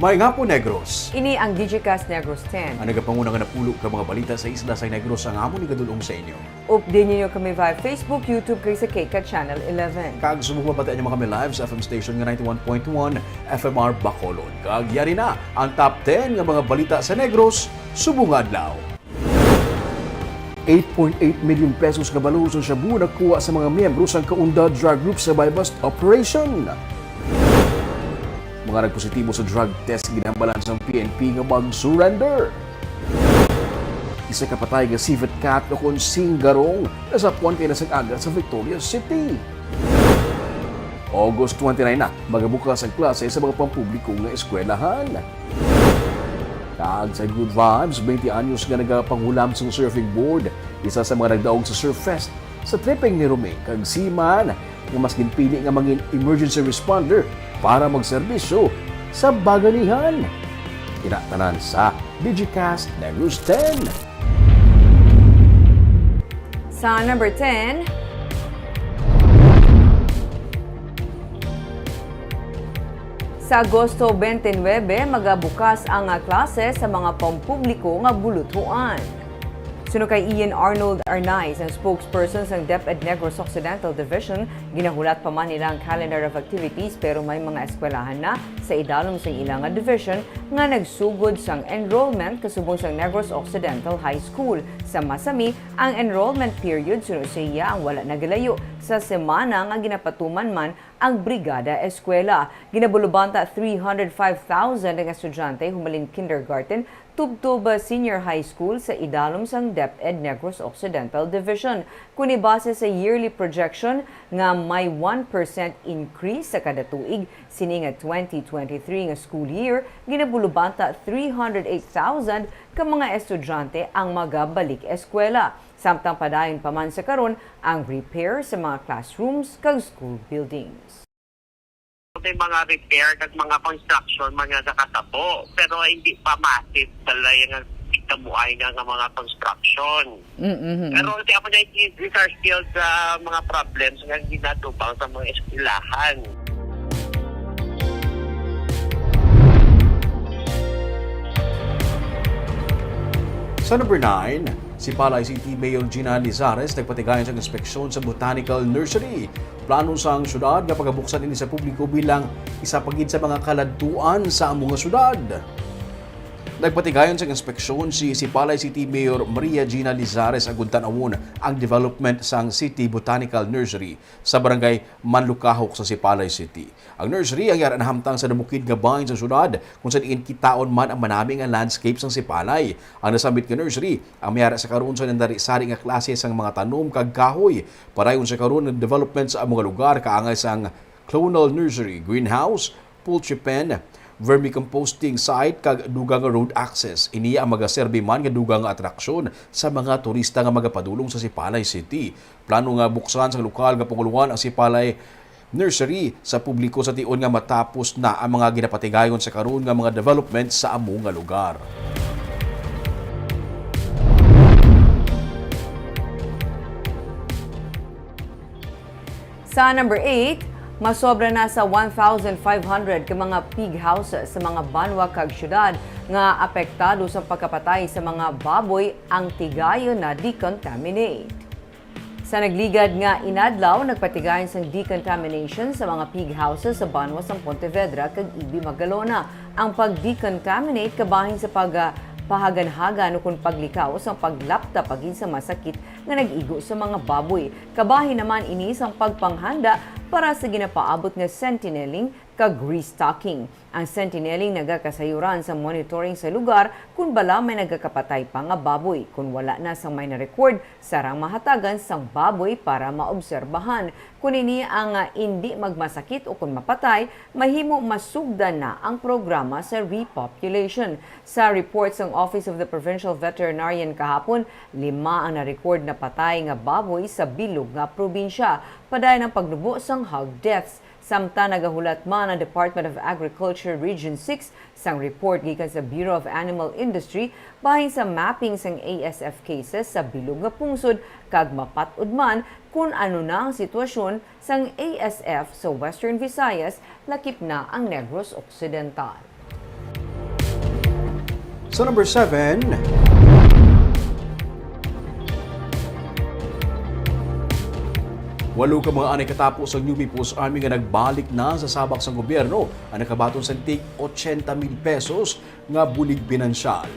May nga po, Negros. Ini ang Digicast Negros X. Ang nagapangunang napulo ka mga balita sa isla sa Negros ang amon ni gadulong sa inyo. Update niyo kami via Facebook, YouTube, kay sa Kika Channel 11. Kag subong mabatayan niyo mga kami live sa FM station nga 91.1 FMR Bacolod. Kag yari na ang top 10 nga mga balita sa Negros, subong adlaw. 8.8 million pesos nga baluson siya buo nagkuha sa mga miyembro sa kaunda drug group sa buy-bust operation. Mga nagpositibo sa drug test ginambalan sa PNP nga mag-surrender. Isa ka patay nga civet cat na kung singgarong nasapuan kay nasang agad sa Victoria City. August 29 na, magabukas ang klase sa mga pampubliko nga eskwelahan. Kag sa Good Vibes, 20 anyos nga nagapangulam sa surfing board, isa sa mga nagdaog sa Surf Fest sa tripping ni Romeng kag Seaman nga mas ginpili nga mangin emergency responder para magserbisyo sa Baganihan. Tinatanan sa Digicast Negros X. Sa number 10, sa Agosto 29, magabukas ang klase sa mga pampubliko nga bulutuan. Suno kay Ian Arnold Arnaiz, ang spokesperson sa DepEd Negros Occidental Division, ginahulat pa man nila ang calendar of activities pero may mga eskwelahan na sa idalom sa ilang division nga nagsugod sang enrollment kasubong sang Negros Occidental High School. Sa Masami, ang enrollment period suno sa iya ang wala nagalayo sa semana nga ginapatuman man ang Brigada Eskwela. Ginabulubanta 305,000 ang estudyante humalin kindergarten tubtob senior high school sa idalom sang DepEd Negros Occidental Division. Kuni base sa yearly projection nga may 1% increase sa kada tuig sini nga 2023 nga school year, ginabulubanta 308,000 ka mga estudyante ang magabalik eskwela. Samtang padayon pa man sa karon ang repair sa mga classrooms kag school buildings. May mga repair at mga construction mga nakatabo pero hindi pa massive dala yung ikabuay nga mga construction. Pero kasi ako na these are still sa mga problems nga ginatubang sa mga eskwelahan. Sa number 9, si Palay City Mayor Gina Lizares nagpatigayon sa inspeksyon sa Botanical Nursery. Plano sang syudad nga pagabuksan ini sa publiko bilang isa pagid sa mga kaladtuan sa among syudad. Nagpatigayon sa inspeksyon si Palay City Mayor Maria Gina Lizares agud tan-awon ang development sang City Botanical Nursery sa barangay Manlukahok sa Sipalay City. Ang nursery ang yara nahamtang sa namukid nga bahin sa syudad kung saan kitaon man ang manaming ang landscape sang Sipalay. Ang nasambit nga nursery ang mayara sa karon sa nandari-sari nga klase sang mga tanom kag kahoy. Parayon sa karon ng development sa mga lugar kaangay sang clonal nursery, greenhouse, poultry pen, vermicomposting site kag dugang road access. Iniya ang magaserbi man nga dugang atraksyon sa mga turista nga magapadulong sa Sipalay City. Plano nga buksan sa lokal nga panguluan ang Sipalay Nursery sa publiko sa tion nga matapos na ang mga ginapatigayon sa karon nga mga development sa among nga lugar. Sa number 8, masobra na sa 1,500 ka mga pig houses sa mga banwa kag syudad nga apektado sa pagkapatay sa mga baboy ang tigayon na decontaminate. Sa nagligad nga inadlaw, nagpatigayon sa decontamination sa mga pig houses sa banwa sa Pontevedra kag Ibi Magalona. Ang pag-decontaminate kabahin sa pahagan-hagan o kung paglikaw sa paglapta pagin sa masakit nga nag-igo sa mga baboy. Kabahin naman ini sang pagpanghanda para sa ginapaabot nga sentineling kag restocking. Ang sentineling nagakasayuran sa monitoring sa lugar kung bala may nagakapatay pa nga baboy. Kung wala na sang may na-record, sarang mahatagan sang baboy para maobserbahan. Kung ini ang hindi magmasakit o kung mapatay, mahimo masugdan na ang programa sa repopulation. Sa report ng Office of the Provincial Veterinarian kahapon, 5 ang na-record na patay nga baboy sa bilog nga probinsya. Padayon ang pagnubo sang hog deaths. Samtang nagahulat man ang Department of Agriculture Region 6 sang report gikan sa Bureau of Animal Industry bahin sa mapping sang ASF cases sa bilog nga pungsod kag mapat-ud man kung ano na ang sitwasyon sang ASF sa Western Visayas lakip na ang Negros Occidental. Sa number 7, walo ka mga anay katapos ang New People's Army nga nagbalik na sa sabak sa gobyerno ang nakabaton sa tig 80,000 pesos nga bulig pinansyal.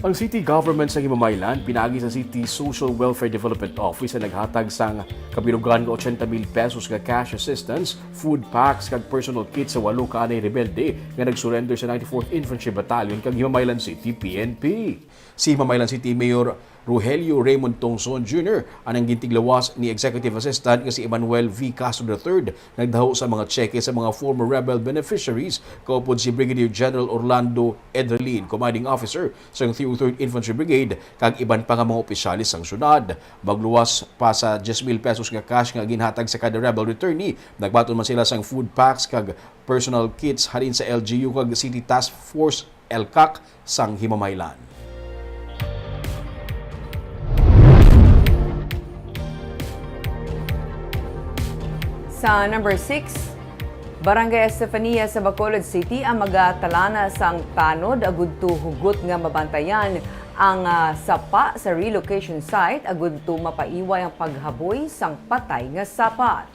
Ang city government sa Himamaylan pinagi sa City Social Welfare Development Office na naghatag sang kabilugan nga 80,000 pesos nga cash assistance, food packs kag personal kits sa walo ka anay rebelde nga nagsurrender sa 94th Infantry Battalion kag Himamaylan City PNP. Si Himamaylan City Mayor Rogelio Raymond Tongson Jr. anang gintiglawas ni Executive Assistant nga si Emmanuel V. Castro III nagdaho sa mga cheque sa mga former rebel beneficiaries kaupod si Brigadier General Orlando Edrelin, Commanding Officer sa 3rd Infantry Brigade kag iban pa nga mga opisyalis sang syudad. Magluwas pa sa 10,000 pesos nga cash nga ginhatag sa kada rebel returnee. Nagbaton man sila sang food packs kag personal kits halin sa LGU kag City Task Force LCAC sang Himamaylan. Sa number 6, Barangay Estefania sa Bacolod City ang magatalana sang tanod agud to hugot nga mabantayan ang sapa sa relocation site agud to mapaiway ang paghaboy sang patay nga sapat.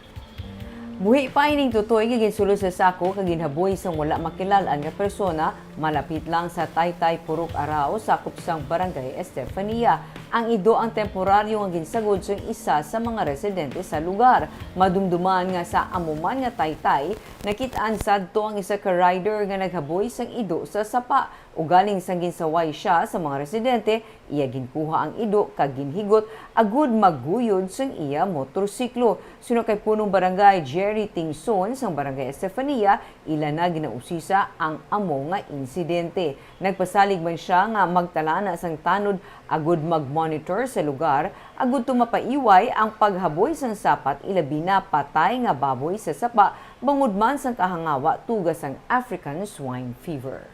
Buhi pa ining tutoy nga ginsulo sa sako kag ginhaboy sang wala makilalan nga persona malapit lang sa Taytay Purok Arao sakop sang Barangay Estefania. Ang ido ang temporaryo nga ginsagod sa isa sa mga residente sa lugar. Madumduman nga sa amuman nga Taytay, nakitaan sadto ang isa ka rider nga naghaboy sang ido sa sapa. Ugaling sang ginsaway siya sa mga residente, iya ginkuha ang ido kag ginhigot agud magguyod sang iya motorsiklo. Suno kay punong barangay Jerry Tingson sang Barangay Estefania, ila na ginausisa ang amo nga insidente. Nagpasalig man siya nga magtalana sang tanod agud mag-monitor sa lugar agud to mapaiway ang paghaboy sang sapat ilabi na patay nga baboy sa sapa bangod man sang kahangawa tugas sang African swine fever.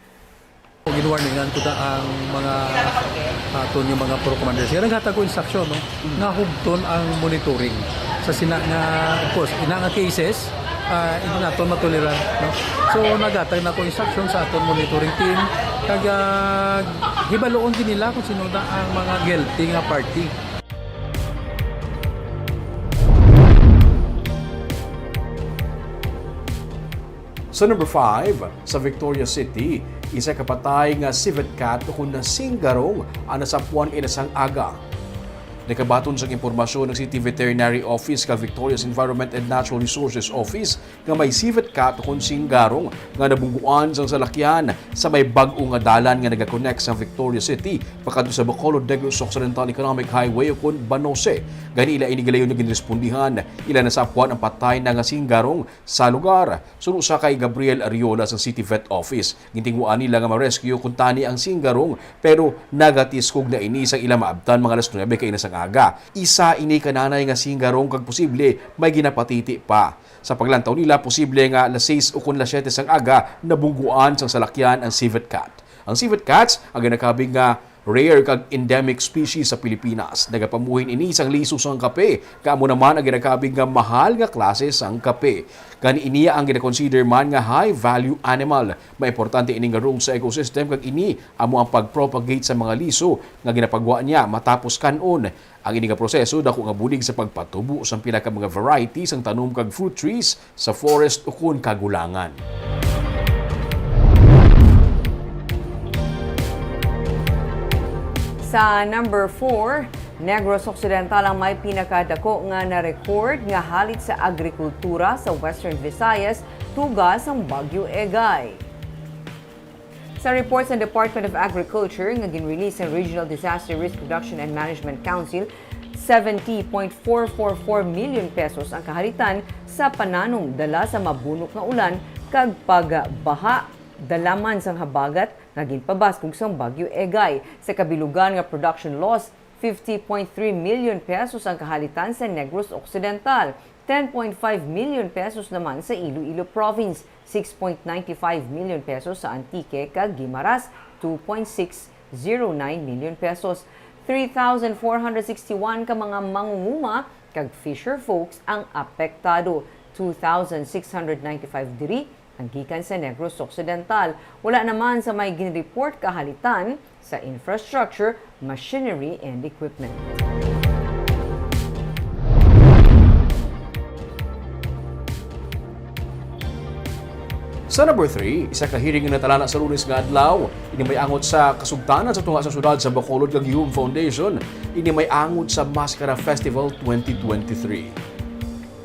Ginwarningan ko ang mga aton yung mga pro commanders. Yan naghatag ko instruction no? Nga hubton ang monitoring sa sina nga of course ina nga cases hindi naton matoleran no? So naghatag na ko instruction sa aton monitoring team kag hibaloon din nila kung sino na ang mga guilty nga party. Sa number 5, sa Victoria City, isa kapatay nga civet cat o kung nasinggarong ang nasapuan inasang aga. Nakabaton sa impormasyon ng City Veterinary Office kag Victoria's Environment and Natural Resources Office nga may civet cat o kung singgarong nga nabungguan sang salakyan sa may bag-o nga dalan nga nagakonect sa Victoria City pakadto sa Bacolod Negros Occidental Economic Highway o kung Banose. Gani ila inigilayon na ginrespondihan, ila nasapuan ang patay na nga singgarong sa lugar. Suno sa kay Gabriel Ariola sa City Vet Office. Gintinguan nila nga ma-rescue kung tani ang singgarong pero nagatiskog na ini sang ila maabtan mga alas 9 kay nasang aga. Isa ini kananay nga singgarong kag posible may ginapatiti pa. Sa paglantaw nila, posible nga alas 6 o kung alas 7 sang aga nabungguan sang salakyan ang civet cat. Ang civet cats ang ginakabing nga rare kag endemic species sa Pilipinas. Nagapamuhin ini isang liso sang kape. Kaamo naman ang ginakabing nga mahal nga klase sang kape. Gani iniya ang ginakonsider man nga high value animal. Maimportante ini nga role sa ecosystem kag ini amo ang pagpropagate sa mga liso nga ginapagwa niya matapos kanon. Ang ini nga proseso dako nga bulig sa pagpatubo sa pila ka mga varieties ang tanom kag fruit trees sa forest o kun kagulangan. Sa number 4, Negros Occidental ang may pinakadako nga na-record nga halit sa agrikultura sa Western Visayas tugas ang Bagyo Egay. Sa report sa Department of Agriculture nga ginrelease ng Regional Disaster Risk Reduction and Management Council, 70.444 million pesos ang kahalitan sa pananong dala sa mabunok nga ulan kag pagbaha dalaman sang habagat nga ginpabaskog sang Bagyo Egay. Sa kabilugan nga production loss, 50.3 million pesos ang kahalitan sa Negros Occidental, 10.5 million pesos naman sa Iloilo Province, 6.95 million pesos sa Antique kag Guimaras, 2.609 million pesos. 3,461 ka mga mangunguma kag fisher folks ang apektado, 2,695 diri Ang gikan sa Negros Occidental. Wala naman sa may ginreport kahalitan sa infrastructure, machinery, and equipment. Sa number 3, isa ka hearing nga natalana sa Lunes nga adlaw. Ini may angot sa kasugtanan sa tunga sa syudad sa Bacolod kag Hume Foundation. Ini may angot sa Mascara Festival 2023.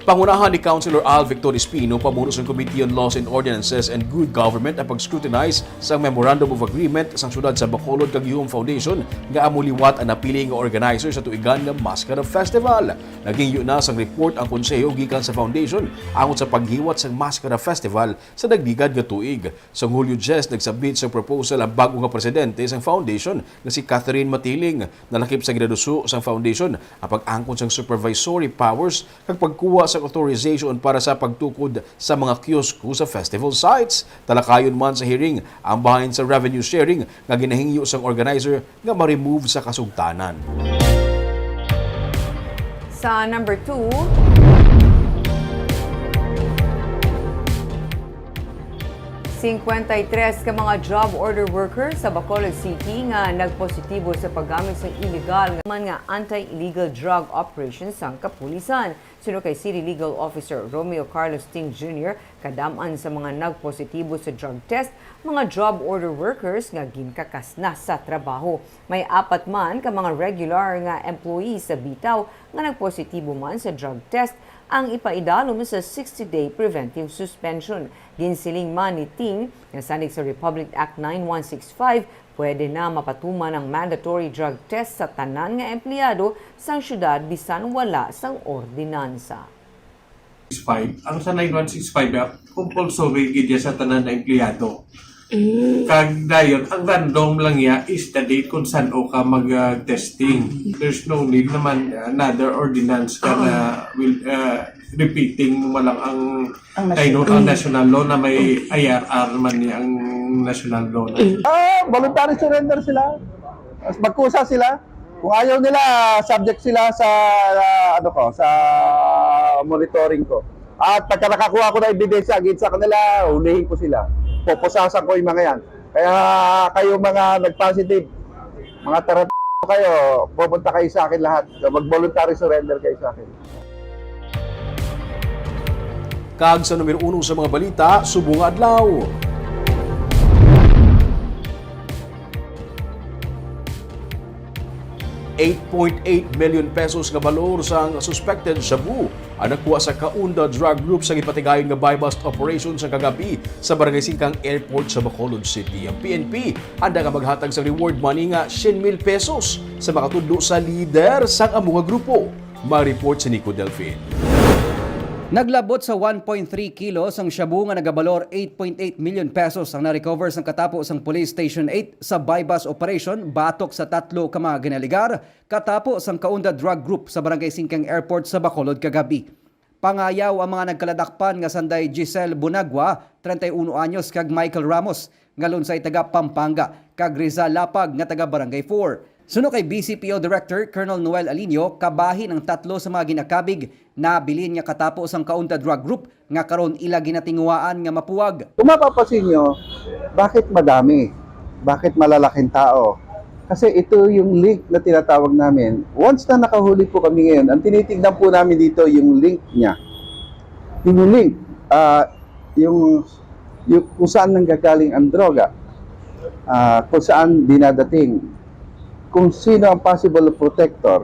Pangunahan ni Councilor Al Victor Espino, pamuno sa Committee on Laws and Ordinances and Good Government ang pag-scrutinize sa Memorandum of Agreement sa syudad sa Bacolod kag Hume Foundation nga amuliwat ang napili nga organizer sa tuigan nga Mascara Festival. Naging yun na sang report ang konseho gikan sa foundation angon sa paghiwat sa Mascara Festival sa nagbigad nga tuig. Sa Hulyo 10 nagsabit sa proposal ang bago nga presidente sa foundation nga si Catherine Matiling. Nalakip sa ginaduso sa foundation ang pag-angkon sa supervisory powers kag pagkuha sa authorization para sa pagtukod sa mga kiosko sa festival sites. Talakayon man sa hearing ang bahin sa revenue sharing nga ginahingyo sa organizer nga ma-remove sa kasugtanan. Sa number 2, 53 ka mga job order worker sa Bacolod City nga nagpositibo sa paggamit sa illegal nga anti-illegal drug operations sang kapulisan. Suno kay City Legal Officer Romeo Carlos Ting Jr., kadaman sa mga nagpositibo sa drug test, mga job order workers nga ginkakas na sa trabaho. May 4 man ka mga regular nga employees sa bitaw nga nagpositibo man sa drug test ang ipaidalom sa 60-day preventive suspension. Ginsiling man ni Ting na sanig sa Republic Act 9165, pwede na mapatuman ang mandatory drug test sa tanan nga empleyado sang syudad bisan wala sang ordinansa. Ang sa 9165, compulsory gid sa tanan na empleyado. Kag dayon, ang random lang ya is the date kung saan o ka mag-testing. There's no need naman another ordinance ka na will repeating mo lang ang national law na may IRR man niya ang national law. Voluntary surrender sila. Magkusa sila. Kung ayaw nila, subject sila sa sa monitoring ko. At pagka nakakuha ko na ebidensya against sa kanila, hulihin ko sila. Pupusasan ko yung mga yan. Kaya kayo mga nag-positive, mga tarat kayo, pupunta kayo sa akin lahat. Mag-voluntary surrender kayo sa akin. Kag sa numero 1 sa mga balita, subong adlaw. ₱8.8 million nga balor sang suspected shabu ang nakuha sa Kaunda Drug Group sa gipatigayon nga buy-bust operation sa kagabi sa Barangay Singkang Airport sa Bacolod City. Ang PNP handa nga maghatag sa reward money nga ₱100,000 sa makatudlo sa leader sang amuha grupo. Ma-report si Nico Delfin. Naglabot sa 1.3 kilos ang shabu nga nagabalor ₱8.8 million ang na-recover sang katapos ang Police Station 8 sa buy-bust operation batok sa 3 ka mga ginaligar katapos ang Kaunda Drug Group sa Barangay Singkang Airport sa Bacolod kagabi. Pangayaw ang mga nagkaladakpan nga sanday Giselle Bunagwa, 31 anyos kag Michael Ramos, ngalon sa taga Pampanga, kag Rizal Lapag nga taga Barangay 4. Suno kay BCPO Director Colonel Noel Alinio, kabahin ang 3 sa mga ginakabig na bilin nga katapos ang Kaunda Drug Group nga karon ila ginatinguaan nga mapuwag. Kung mapapansin nyo, bakit madami? Bakit malalaking tao? Kasi ito yung link na tinatawag namin. Once na nakahuli po kami ngayon, ang tinitignan po namin dito yung link niya. Yung link, yung kung saan nanggagaling ang droga, kung saan dinadating, kung sino ang possible protector,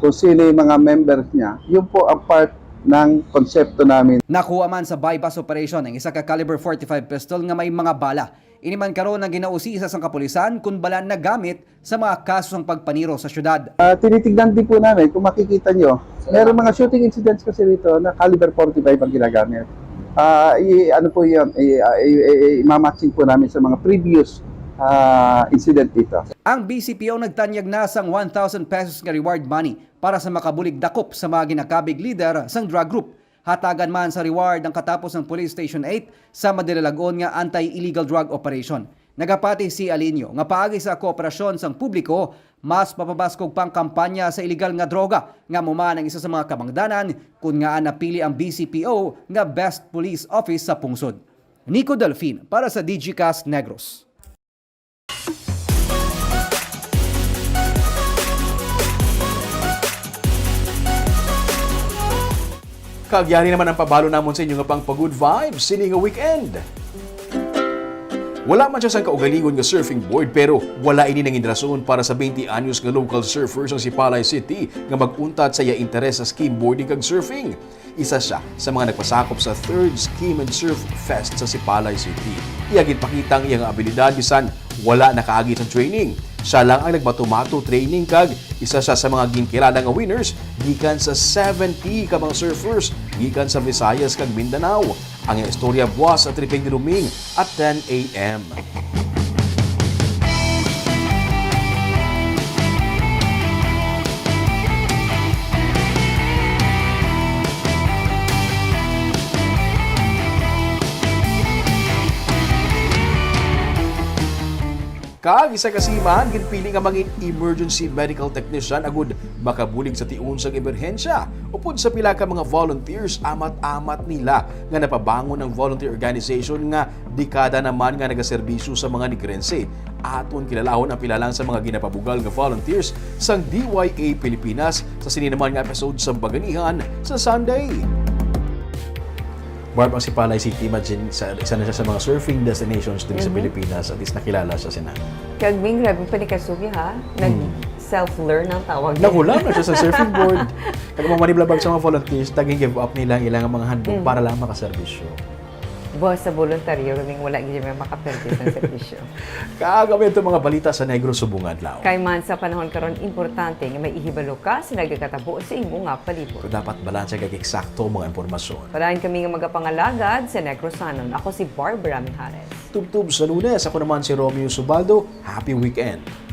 kung sino yung mga members niya, yun po ang part ng konsepto namin. Nakuha man sa buy-bust operation ang isa ka caliber 45 pistol nga may mga bala. Iniman karon ang ginausisa sa kapulisan kung bala na gamit sa mga kaso ng pagpaniro sa syudad. Tinitignan din po namin, kung makikita nyo, meron mga shooting incidents kasi dito na caliber 45 ang ginagamit. Ano po yun, imamatching po namin sa mga previous incident dito. Ang BCPO nagtanyag na sang ₱1,000 nga reward money para sa makabulig dakop sa mga ginakabig leader sang drug group. Hatagan man sa reward ang katapos ng Police Station 8 sa madilalagon nga anti-illegal drug operation. Nagapati si Alinio nga paagi sa kooperasyon sang publiko, mas papabaskog pang kampanya sa illegal nga droga nga muman ang isa sa mga kamangdanan kung nga napili ang BCPO nga Best Police Office sa pungsod. Nico Delfin para sa Digicast Negros. Kagyari naman ang pabalo namon sa inyo nga pang pag-good vibes sini nga weekend. Wala man siya sang kaugalingon nga surfing board pero wala ini nang indrason para sa 20 anyos nga local surfers ang Sipalay City nga mag-untat sa iya interes sa skimboarding kag surfing. Isa siya sa mga nagpasakop sa 3rd Skim and Surf Fest sa Sipalay City. Iyagit pakita ang iyang abilidad bisan wala nakaagi sa training. Siya lang ang nagbato-mato training kag isa siya sa mga ginkilala nga winners gikan sa 70 ka mga surfers gikan sa Visayas kag Mindanao. Ang iyang istorya buwas sa triping ni Luming at 10 a.m. Kag isa kasiman ginpili nga mangin emergency medical technician agud makabulig sa tiun sa emerhensya. Upod sa pila ka mga volunteers amat-amat nila nga napabangon ang volunteer organization nga dekada naman nga nagaserbisyo sa mga nigrense. Aton kilalahon ang pila lang sa mga ginapabugal nga volunteers sang DYA Pilipinas sa sininaman nga episode sa Baganihan sa Sunday. Barb, ang Sipalay City, imagine, isa na siya sa mga surfing destinations dito sa Pilipinas. At least nakilala siya sina. Kag Ming, grabe pa ni Kasugi ha? Nag-self-learn ang tawag. Nakulang na siya sa surfing board. Kag mamaniblabag sa mga volunteers, taging give up nila ang ilang mga handbook para lang makaservisyo. Buwas sa voluntaryo, kaming wala gid may makaperdis ng servisyo. Kagawin ito mga balita sa Negros Subungan Lao. Kay man sa panahon karon importante nga may ihibalo ka sa nagkakatabo sa imo nga palibot. Kung dapat balansya kag eksakto mga impormasyon. Parahin kami nga magapangalagad sa Negrosanon. Ako si Barbara Mijares. Tubtub sa Lunes, ako naman si Romeo Subaldo. Happy weekend!